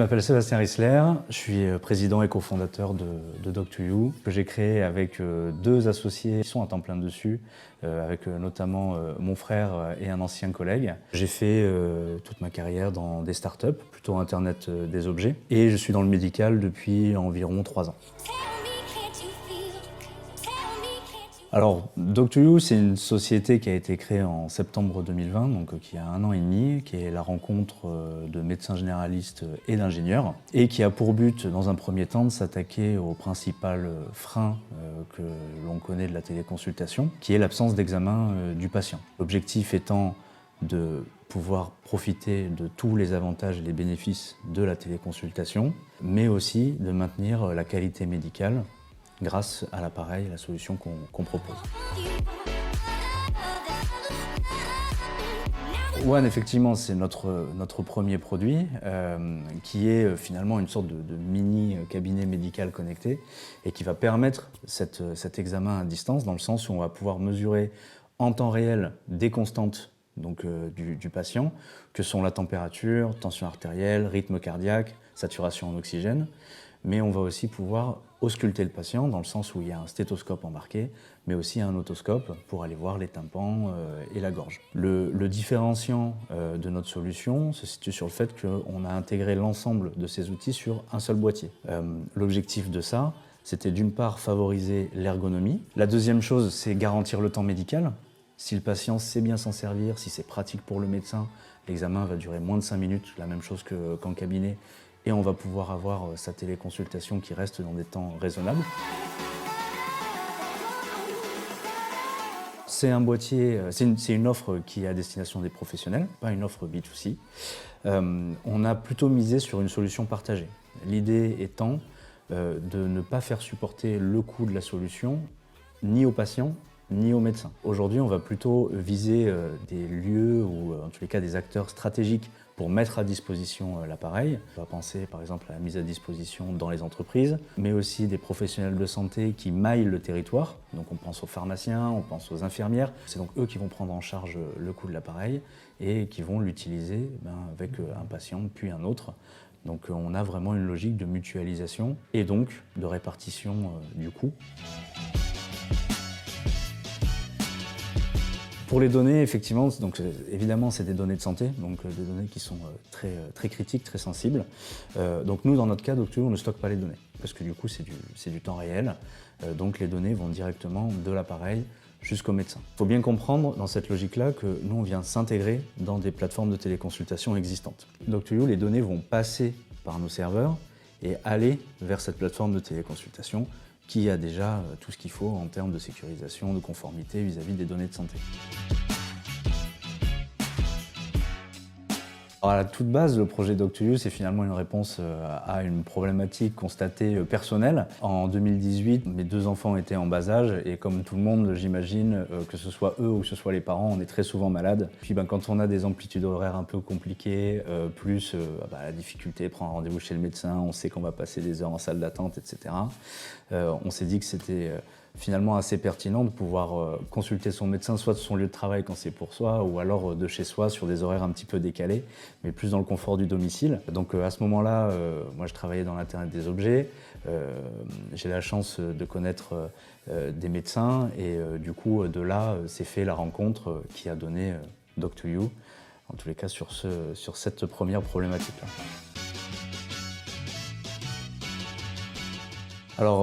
Je m'appelle Sébastien Rissler, je suis président et cofondateur de Doc2U, que j'ai créé avec deux associés qui sont à temps plein dessus, avec notamment mon frère et un ancien collègue. J'ai fait toute ma carrière dans des startups, plutôt Internet des objets, et je suis dans le médical depuis environ 3 ans. Alors, Doc2U, c'est une société qui a été créée en septembre 2020, donc qui a 1 an et demi, qui est la rencontre de médecins généralistes et d'ingénieurs, et qui a pour but, dans un premier temps, de s'attaquer au principal frein que l'on connaît de la téléconsultation, qui est l'absence d'examen du patient. L'objectif étant de pouvoir profiter de tous les avantages et les bénéfices de la téléconsultation, mais aussi de maintenir la qualité médicale grâce à l'appareil et la solution qu'on propose. One, effectivement, c'est notre premier produit qui est finalement une sorte de mini cabinet médical connecté et qui va permettre cet examen à distance dans le sens où on va pouvoir mesurer en temps réel des constantes donc, du patient, que sont la température, tension artérielle, rythme cardiaque, saturation en oxygène. Mais on va aussi pouvoir ausculter le patient dans le sens où il y a un stéthoscope embarqué, mais aussi un otoscope pour aller voir les tympans et la gorge. Le différenciant de notre solution se situe sur le fait qu'on a intégré l'ensemble de ces outils sur un seul boîtier. L'objectif de ça, c'était d'une part favoriser l'ergonomie. La deuxième chose, c'est garantir le temps médical. Si le patient sait bien s'en servir, si c'est pratique pour le médecin, l'examen va durer moins de 5 minutes, la même chose qu'en cabinet, et on va pouvoir avoir sa téléconsultation qui reste dans des temps raisonnables. C'est un boîtier, c'est une offre qui est à destination des professionnels, pas une offre B2C. On a plutôt misé sur une solution partagée. L'idée étant de ne pas faire supporter le coût de la solution ni aux patients ni aux médecins. Aujourd'hui, on va plutôt viser des lieux ou en tous les cas des acteurs stratégiques pour mettre à disposition l'appareil. On va penser par exemple à la mise à disposition dans les entreprises, mais aussi des professionnels de santé qui maillent le territoire. Donc on pense aux pharmaciens, on pense aux infirmières. C'est donc eux qui vont prendre en charge le coût de l'appareil et qui vont l'utiliser avec un patient puis un autre. Donc on a vraiment une logique de mutualisation et donc de répartition du coût. Pour les données, effectivement, donc, évidemment, c'est des données de santé, donc des données qui sont très critiques, très sensibles. Donc nous, dans notre cas, Doc2U, on ne stocke pas les données, parce que du coup, c'est du temps réel. Donc les données vont directement de l'appareil jusqu'au médecin. Il faut bien comprendre, dans cette logique-là, que nous, on vient s'intégrer dans des plateformes de téléconsultation existantes. Doc2U, les données vont passer par nos serveurs et aller vers cette plateforme de téléconsultation qui a déjà tout ce qu'il faut en termes de sécurisation, de conformité vis-à-vis des données de santé. Alors à la toute base, le projet Doc2U, c'est finalement une réponse à une problématique constatée personnelle. En 2018, mes 2 enfants étaient en bas âge et comme tout le monde, j'imagine, que ce soit eux ou que ce soit les parents, on est très souvent malade. Puis quand on a des amplitudes horaires un peu compliquées, plus la difficulté, prendre un rendez-vous chez le médecin, on sait qu'on va passer des heures en salle d'attente, etc. On s'est dit que c'était finalement assez pertinent de pouvoir consulter son médecin soit de son lieu de travail quand c'est pour soi ou alors de chez soi sur des horaires un petit peu décalés, mais plus dans le confort du domicile. Donc à ce moment-là, moi je travaillais dans l'Internet des objets, j'ai la chance de connaître des médecins et du coup de là s'est fait la rencontre qui a donné Doc2U, en tous les cas sur cette première problématique-là. Alors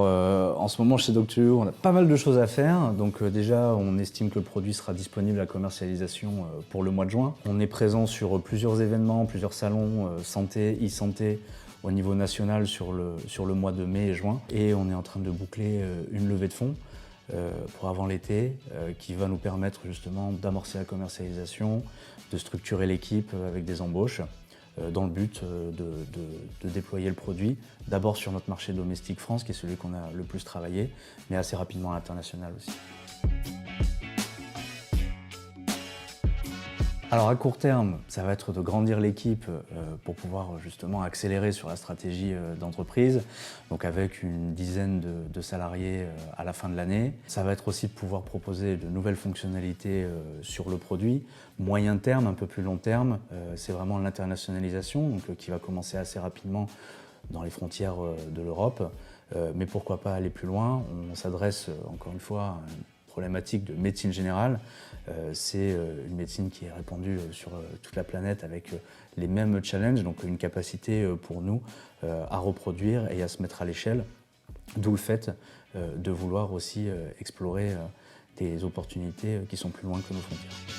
en ce moment chez Doc2U, on a pas mal de choses à faire. Donc déjà, on estime que le produit sera disponible à commercialisation pour le mois de juin. On est présent sur plusieurs événements, plusieurs salons santé, e-santé au niveau national sur le mois de mai et juin. Et on est en train de boucler une levée de fonds pour avant l'été qui va nous permettre justement d'amorcer la commercialisation, de structurer l'équipe avec des embauches, dans le but de déployer le produit, d'abord sur notre marché domestique France, qui est celui qu'on a le plus travaillé, mais assez rapidement à l'international aussi. Alors à court terme, ça va être de grandir l'équipe pour pouvoir justement accélérer sur la stratégie d'entreprise, donc avec une dizaine de salariés à la fin de l'année. Ça va être aussi de pouvoir proposer de nouvelles fonctionnalités sur le produit. Moyen terme, un peu plus long terme, c'est vraiment l'internationalisation, donc qui va commencer assez rapidement dans les frontières de l'Europe. Mais pourquoi pas aller plus loin? On s'adresse encore une fois à une problématique de médecine générale. C'est une médecine qui est répandue sur toute la planète avec les mêmes challenges, donc une capacité pour nous à reproduire et à se mettre à l'échelle, d'où le fait de vouloir aussi explorer des opportunités qui sont plus loin que nos frontières.